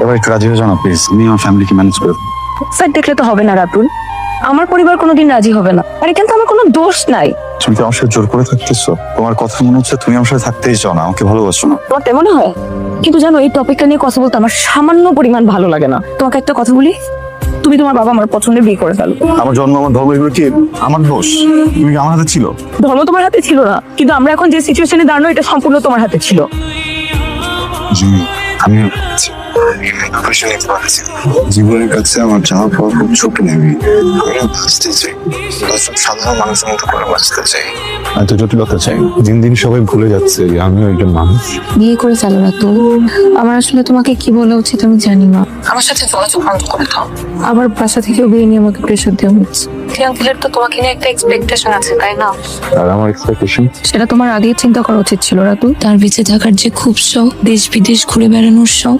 এবার একটু রাজি হয়ে যাও না প্লিজ, আমি আমার ফ্যামিলিকে ম্যানেজ করব। স্যার দেখলে তো হবে না রাতুল, আমার পরিবার কোনোদিন রাজি হবে না। আরে কিন্তু আমার কোনো দোষ নাই। তুমি কি আমার সাথে জোর করে থাকতেছো? তোমার কথা মনে হচ্ছে তুমি আমার সাথে থাকতেই চাও না, আমাকে ভালোবাসো না। তোমার তেমন হয়, কিন্তু জানো এই টপিকটা নিয়ে কথা বলতে আমার সামান্য পরিমাণ ভালো লাগে না। তোমাকে একটা কথা বলি, তুমি তোমার বাবা আমার পছন্দের বিয়ে করে ফেলো। আমার জন্ম, আমার ধর্ম, এগুলো কি আমার দোষ? তুমি কি আমার হাতে ছিল? ধর্ম তোমার হাতে ছিল না, কিন্তু আমরা এখন যে সিচুয়েশনে দাঁড়ানো এটা সম্পূর্ণ তোমার হাতে ছিল। আমি জীবনের কাছে আমার চাওয়া পাওয়া খুব ছোট নেবি। আমি বাঁচতে চাই, সাধারণ মানুষের মতো করে বাঁচতে চাই, এত জটিলতা চাই। দিন দিন সবাই ভুলে যাচ্ছে যে আমিও একজন মানুষ। বিয়ে করে ফেলো রাতুল। আমার আসলে তোমাকে কি বলা উচিত আমি জানি না। আমার সাথে যোগাযোগ বন্ধ করে দাও। আবার বাসা থেকেও বিয়ে নিয়ে আমাকে প্রেশার দেওয়া হচ্ছে। আঙ্কেলের তো তোমাকে নিয়ে একটা এক্সপেকটেশন আছে, তাই না? আর আমার এক্সপেকটেশন, সেটা তোমার আগেই চিন্তা করা উচিত ছিল রাতুল। তার বেঁচে থাকার যে খুব শখ, দেশ বিদেশ ঘুরে বেড়ানোর শখ,